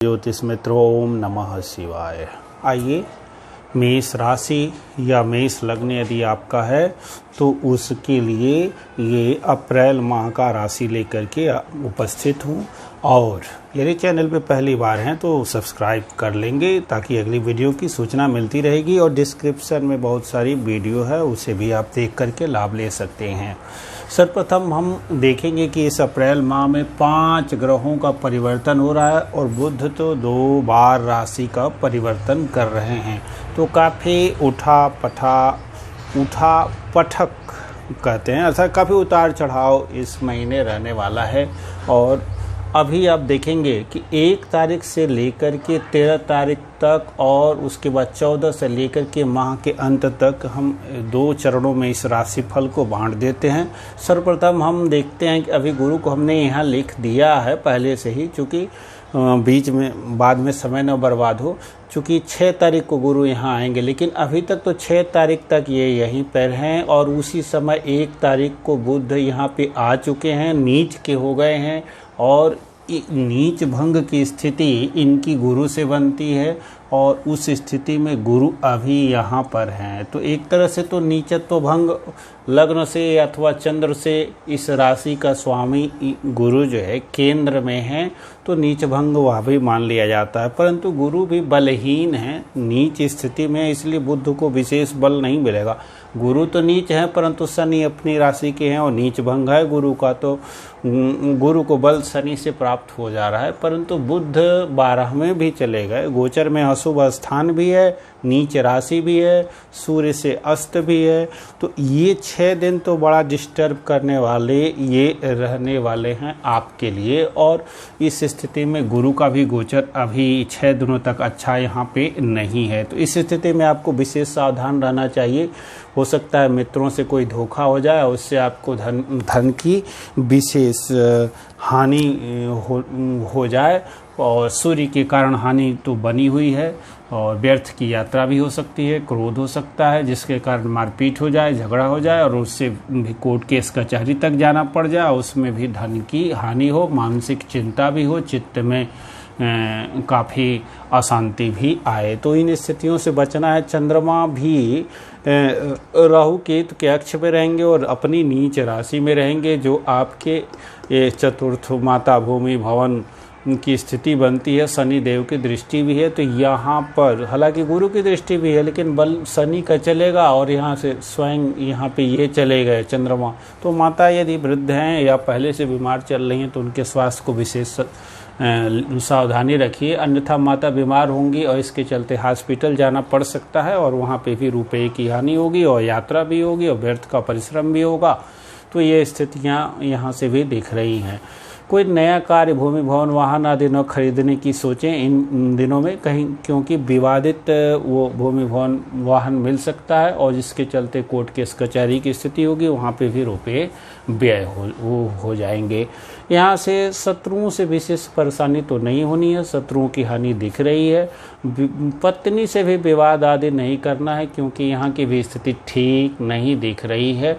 ज्योतिष मित्रों, ओम नमः शिवाय। आइए, मेष राशि या मेष लग्न यदि आपका है तो उसके लिए ये अप्रैल माह का राशि लेकर के उपस्थित हूँ। और यदि चैनल पे पहली बार हैं तो सब्सक्राइब कर लेंगे ताकि अगली वीडियो की सूचना मिलती रहेगी। और डिस्क्रिप्शन में बहुत सारी वीडियो है, उसे भी आप देख करके लाभ ले सकते हैं। सर्वप्रथम हम देखेंगे कि इस अप्रैल माह में 5 ग्रहों का परिवर्तन हो रहा है और बुध तो 2 बार राशि का परिवर्तन कर रहे हैं। तो काफ़ी उठा पटक कहते हैं, अर्थात काफ़ी उतार चढ़ाव इस महीने रहने वाला है। और अभी आप देखेंगे कि 1 तारीख से लेकर के 13 तारीख तक और उसके बाद 14 से लेकर के माह के अंत तक हम 2 चरणों में इस राशिफल को बांट देते हैं। सर्वप्रथम हम देखते हैं कि अभी गुरु को हमने यहाँ लिख दिया है पहले से ही, चूँकि बीच में बाद में समय न बर्बाद हो। चूँकि 6 तारीख को गुरु यहाँ आएंगे, लेकिन अभी तक तो 6 तारीख तक ये यहीं पर हैं। और उसी समय 1 तारीख को बुध यहाँ पे आ चुके हैं, नीच के हो गए हैं। और नीच भंग की स्थिति इनकी गुरु से बनती है और उस स्थिति में गुरु अभी यहाँ पर हैं। तो एक तरह से तो नीचत्व भंग लग्न से अथवा चंद्र से इस राशि का स्वामी गुरु जो है केंद्र में है, तो नीच भंग वह भी मान लिया जाता है। परंतु गुरु भी बलहीन है नीच स्थिति में, इसलिए बुध को विशेष बल नहीं मिलेगा। गुरु तो नीच है परंतु शनि अपनी राशि के हैं और नीच भंग है गुरु का, तो गुरु को बल शनि से प्राप्त हो जा रहा है। परंतु बुध 12वें भी चले गए, गोचर में अशुभ स्थान भी है, नीच राशि भी है, सूर्य से अस्त भी है। तो ये 6 दिन तो बड़ा डिस्टर्ब करने वाले ये रहने वाले हैं आपके लिए। और इस स्थिति में गुरु का भी गोचर अभी 6 दिनों तक अच्छा यहाँ पे नहीं है। तो इस स्थिति में आपको विशेष सावधान रहना चाहिए। हो सकता है मित्रों से कोई धोखा हो जाए, उससे आपको धन की विशेष हानि हो जाए। और सूर्य के कारण हानि तो बनी हुई है और व्यर्थ की यात्रा भी हो सकती है, क्रोध हो सकता है जिसके कारण मारपीट हो जाए, झगड़ा हो जाए और उससे भी कोर्ट केस कचहरी तक जाना पड़ जाए, उसमें भी धन की हानि हो, मानसिक चिंता भी हो, चित्त में काफ़ी अशांति भी आए। तो इन स्थितियों से बचना है। चंद्रमा भी राहु केतु के अक्ष में रहेंगे और अपनी नीच राशि में रहेंगे, जो आपके चतुर्थ माता भूमि भवन की स्थिति बनती है। शनि देव की दृष्टि भी है, तो यहाँ पर हालांकि गुरु की दृष्टि भी है लेकिन बल शनि का चलेगा और यहाँ से स्वयं यहाँ पे ये चले गए चंद्रमा। तो माता यदि वृद्ध हैं या पहले से बीमार चल रही हैं तो उनके स्वास्थ्य को विशेष सावधानी रखिए, अन्यथा माता बीमार होंगी और इसके चलते हॉस्पिटल जाना पड़ सकता है और वहाँ पे भी रुपये की हानि होगी और यात्रा भी होगी और व्यर्थ का परिश्रम भी होगा। तो ये स्थितियाँ यहाँ से भी दिख रही हैं। कोई नया कार्य, भूमि भवन, वाहन आदि न खरीदने की सोचें इन दिनों में कहीं, क्योंकि विवादित वो भूमि भवन वाहन मिल सकता है और जिसके चलते कोर्ट केस कचहरी की स्थिति होगी, वहाँ पे भी रुपये व्यय हो जाएंगे। यहाँ से शत्रुओं से विशेष परेशानी तो नहीं होनी है, शत्रुओं की हानि दिख रही है। पत्नी से भी विवाद आदि नहीं करना है क्योंकि यहाँ की भी स्थिति ठीक नहीं दिख रही है।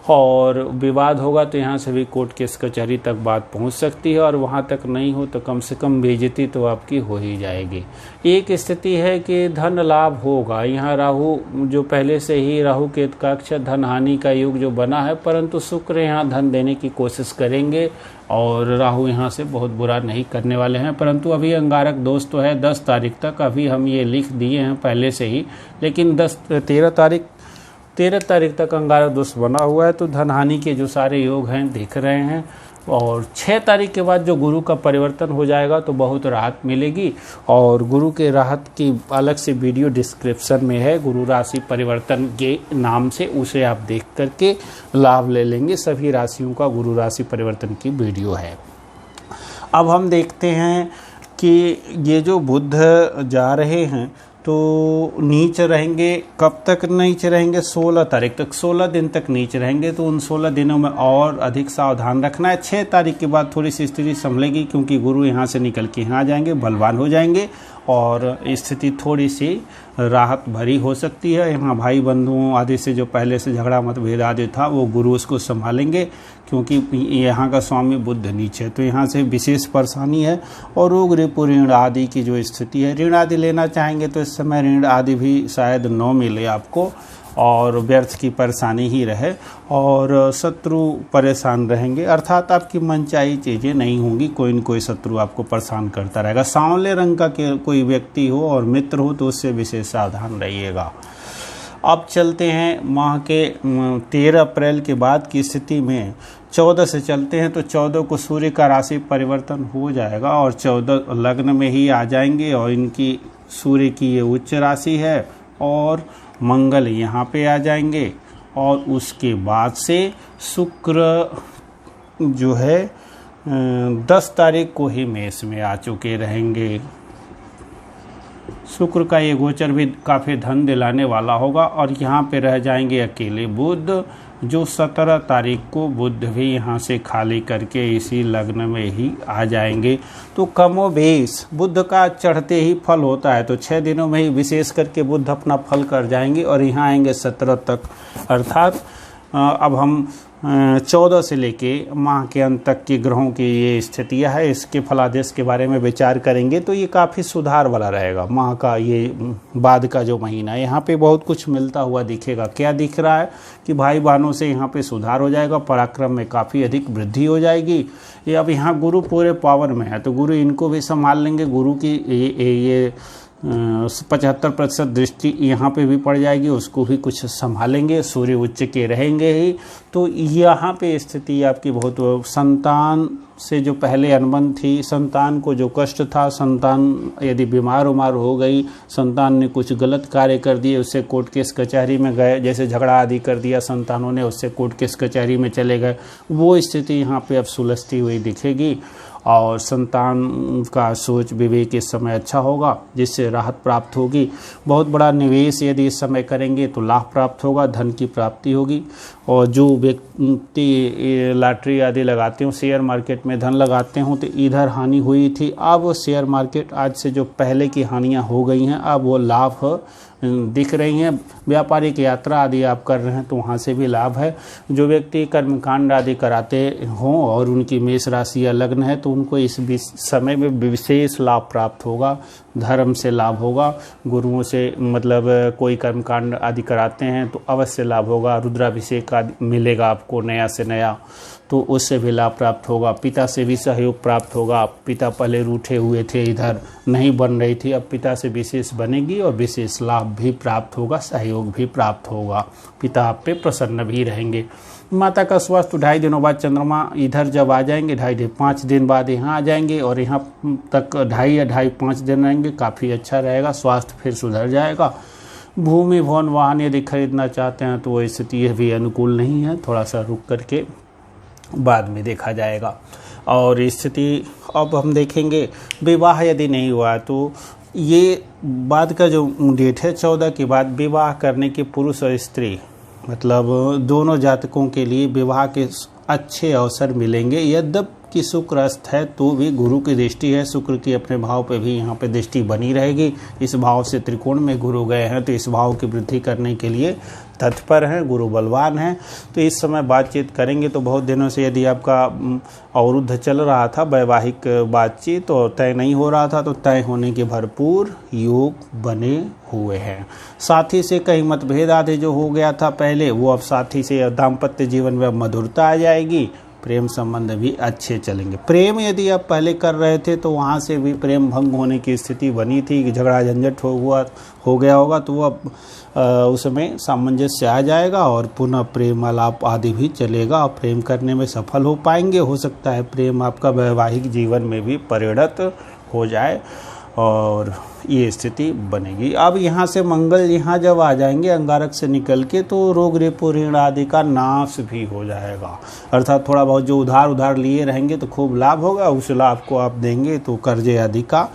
और विवाद होगा तो यहाँ से भी कोर्ट केस कचहरी तक बात पहुँच सकती है और वहाँ तक नहीं हो तो कम से कम बेइज्जती तो आपकी हो ही जाएगी। एक स्थिति है कि धन लाभ होगा। यहाँ राहु जो पहले से ही राहु केतु का अक्ष धन हानि का युग जो बना है, परंतु शुक्र यहाँ धन देने की कोशिश करेंगे और राहु यहाँ से बहुत बुरा नहीं करने वाले हैं। परंतु अभी अंगारक दोष तो है 10 तारीख तक, अभी हम ये लिख दिए हैं पहले से ही, लेकिन 13 तारीख तक अंगारक दोष बना हुआ है। तो धन हानि के जो सारे योग हैं दिख रहे हैं। और 6 तारीख के बाद जो गुरु का परिवर्तन हो जाएगा तो बहुत राहत मिलेगी। और गुरु के राहत की अलग से वीडियो डिस्क्रिप्शन में है, गुरु राशि परिवर्तन के नाम से, उसे आप देख करके लाभ ले लेंगे। सभी राशियों का गुरु राशि परिवर्तन की वीडियो है। अब हम देखते हैं कि ये जो बुध जा रहे हैं तो नीच रहेंगे। कब तक नीच रहेंगे? 16 तारीख तक, 16 दिन तक नीच रहेंगे। तो उन 16 दिनों में और अधिक सावधान रखना है। 6 तारीख के बाद थोड़ी सी स्थिति संभलेगी क्योंकि गुरु यहाँ से निकल के यहाँ आ जाएंगे, बलवान हो जाएंगे और स्थिति थोड़ी सी राहत भरी हो सकती है। यहाँ भाई बंधुओं आदि से जो पहले से झगड़ा मतभेद आदि था वो गुरु उसको संभालेंगे, क्योंकि यहाँ का स्वामी बुध नीचे है, तो यहाँ से विशेष परेशानी है। और रोग रिपु ऋण आदि की जो स्थिति है, ऋण आदि लेना चाहेंगे तो इस समय ऋण आदि भी शायद न मिले आपको, और व्यर्थ की परेशानी ही रहे, और शत्रु परेशान रहेंगे, अर्थात आपकी मनचाही चीज़ें नहीं होंगी, कोई न कोई शत्रु आपको परेशान करता रहेगा। सांवले रंग का कोई व्यक्ति हो और मित्र हो तो उससे विशेष सावधान रहिएगा। अब चलते हैं माह के 13 अप्रैल के बाद की स्थिति में। 14 से चलते हैं तो 14 को सूर्य का राशि परिवर्तन हो जाएगा और 14 लग्न में ही आ जाएंगे, और इनकी सूर्य की ये उच्च राशि है और मंगल यहाँ पे आ जाएंगे। और उसके बाद से शुक्र जो है 10 तारीख को ही मेष में आ चुके रहेंगे। शुक्र का ये गोचर भी काफ़ी धन दिलाने वाला होगा। और यहाँ पे रह जाएंगे अकेले बुध, जो 17 तारीख को बुध भी यहाँ से खाली करके इसी लग्न में ही आ जाएंगे। तो कमोबेश बुध का चढ़ते ही फल होता है, तो 6 दिनों में ही विशेष करके बुध अपना फल कर जाएंगे और यहाँ आएंगे 17 तक। अर्थात अब हम 14 से लेके माह के अंत तक की ग्रहों की ये स्थितियाँ है, इसके फलादेश के बारे में विचार करेंगे तो ये काफ़ी सुधार वाला रहेगा। माह का ये बाद का जो महीना है, यहाँ पे बहुत कुछ मिलता हुआ दिखेगा। क्या दिख रहा है कि भाई बहनों से यहाँ पे सुधार हो जाएगा, पराक्रम में काफ़ी अधिक वृद्धि हो जाएगी। ये अब यहाँ गुरु पूरे पावर में है, तो गुरु इनको भी संभाल लेंगे। गुरु की ये 75% दृष्टि यहाँ पे भी पड़ जाएगी, उसको भी कुछ संभालेंगे। सूर्य उच्च के रहेंगे ही, तो यहाँ पे स्थिति आपकी बहुत, संतान से जो पहले अनबन थी, संतान को जो कष्ट था, संतान यदि बीमार उमार हो गई, संतान ने कुछ गलत कार्य कर दिए, उससे कोर्ट केस कचहरी में गए, जैसे झगड़ा आदि कर दिया संतानों ने, उससे कोर्ट केस कचहरी में चले गए, वो स्थिति यहाँ पे अब सुलझती हुई दिखेगी। और संतान का सोच विवेक इस समय अच्छा होगा, जिससे राहत प्राप्त होगी। बहुत बड़ा निवेश यदि इस समय करेंगे तो लाभ प्राप्त होगा, धन की प्राप्ति होगी। और जो व्यक्ति लॉटरी आदि लगाते हो, शेयर मार्केट में धन लगाते हो, तो इधर हानि हुई थी, अब शेयर मार्केट आज से जो पहले की हानियां हो गई हैं, अब वो लाभ दिख रही हैं। व्यापारिक यात्रा आदि आप कर रहे हैं तो वहाँ से भी लाभ है। जो व्यक्ति कर्मकांड आदि कराते हों और उनकी मेष राशि या लग्न है, तो उनको इस समय में विशेष लाभ प्राप्त होगा, धर्म से लाभ होगा। गुरुओं से मतलब कोई कर्मकांड आदि कराते हैं तो अवश्य लाभ होगा। रुद्राभिषेक आदि मिलेगा आपको नया से नया, तो उससे भी लाभ प्राप्त होगा। पिता से भी सहयोग प्राप्त होगा। पिता पहले रूठे हुए थे, इधर नहीं बन रही थी, अब पिता से विशेष बनेगी और विशेष लाभ भी प्राप्त होगा, सहयोग भी प्राप्त होगा। पिता आप पे प्रसन्न भी रहेंगे। माता का स्वास्थ्य 2.5 दिनों बाद चंद्रमा इधर जब आ जाएंगे, 5 दिन बाद यहाँ आ जाएंगे और यहाँ तक 2.5 दिन रहेंगे, काफ़ी अच्छा रहेगा, स्वास्थ्य फिर सुधर जाएगा। भूमि भवन वाहन यदि खरीदना चाहते हैं तो वो स्थिति भी अनुकूल नहीं है, थोड़ा सा रुक करके बाद में देखा जाएगा। और स्थिति अब हम देखेंगे, विवाह यदि नहीं हुआ तो ये बाद का जो डेट है 14 के बाद विवाह करने के पुरुष और स्त्री, मतलब दोनों जातकों के लिए विवाह के अच्छे अवसर मिलेंगे। यद्यपि शुक्र अस्त है तो भी गुरु की दृष्टि है, शुक्र की अपने भाव पे भी यहाँ पे दृष्टि बनी रहेगी। इस भाव से त्रिकोण में गुरु गए हैं, तो इस भाव की वृद्धि करने के लिए तत्पर हैं, गुरु बलवान हैं। तो इस समय बातचीत करेंगे तो बहुत दिनों से यदि आपका अवरुद्ध चल रहा था वैवाहिक बातचीत और तय नहीं हो रहा था, तो तय होने के भरपूर योग बने हुए हैं। साथी से कहीं मतभेद आदि जो हो गया था पहले, वो अब साथी से दाम्पत्य जीवन में मधुरता आ जाएगी। प्रेम संबंध भी अच्छे चलेंगे। प्रेम यदि आप पहले कर रहे थे तो वहाँ से भी प्रेम भंग होने की स्थिति बनी थी, झगड़ा झंझट हो गया होगा, तो अब उसमें सामंजस्य आ जाएगा और पुनः प्रेम आलाप आदि भी चलेगा और प्रेम करने में सफल हो पाएंगे। हो सकता है प्रेम आपका वैवाहिक जीवन में भी परिणत हो जाए और ये स्थिति बनेगी। अब यहाँ से मंगल यहाँ जब आ जाएंगे अंगारक से निकल के, तो रोग रिपु ऋण आदि का नाश भी हो जाएगा। अर्थात थोड़ा बहुत जो उधार लिए रहेंगे तो खूब लाभ होगा, उस लाभ को आप देंगे तो कर्जे आदि का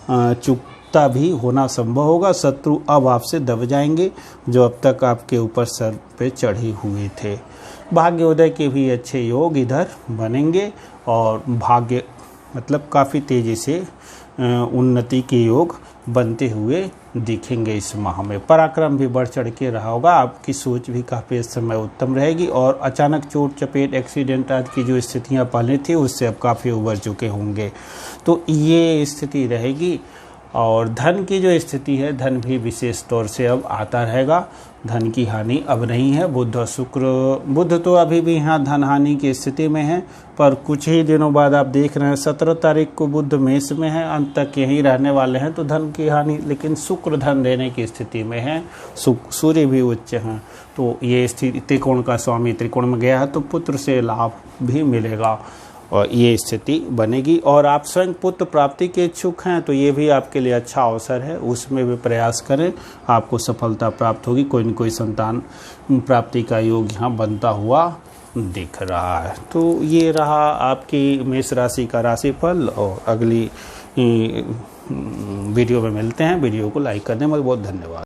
चुकता भी होना संभव होगा। शत्रु अब आपसे दब जाएंगे जो अब तक आपके ऊपर सर पे चढ़े हुए थे। भाग्योदय के भी अच्छे योग इधर बनेंगे और भाग्य मतलब काफ़ी तेज़ी से उन्नति के योग बनते हुए दिखेंगे। इस माह में पराक्रम भी बढ़ चढ़ के रहा होगा, आपकी सोच भी काफ़ी इस समय उत्तम रहेगी और अचानक चोट चपेट एक्सीडेंट आदि की जो स्थितियां पहले थी उससे अब काफ़ी उबर चुके होंगे, तो ये स्थिति रहेगी। और धन की जो स्थिति है, धन भी विशेष तौर से अब आता रहेगा, धन की हानि अब नहीं है। बुध और शुक्र, बुध तो अभी भी यहाँ धन हानि की स्थिति में है, पर कुछ ही दिनों बाद आप देख रहे हैं 17 तारीख को बुध मेष में है, अंत तक यहीं रहने वाले हैं, तो धन की हानि, लेकिन शुक्र धन देने की स्थिति में है, सूर्य भी उच्च हैं, तो ये स्थिति, त्रिकोण का स्वामी त्रिकोण में गया है तो पुत्र से लाभ भी मिलेगा और ये स्थिति बनेगी। और आप स्वयं पुत्र प्राप्ति के इच्छुक हैं तो ये भी आपके लिए अच्छा अवसर है, उसमें भी प्रयास करें, आपको सफलता प्राप्त होगी। कोई न कोई संतान प्राप्ति का योग यहाँ बनता हुआ दिख रहा है। तो ये रहा आपकी मेष राशि का राशिफल, और अगली वीडियो में मिलते हैं। वीडियो को लाइक करने में बहुत धन्यवाद।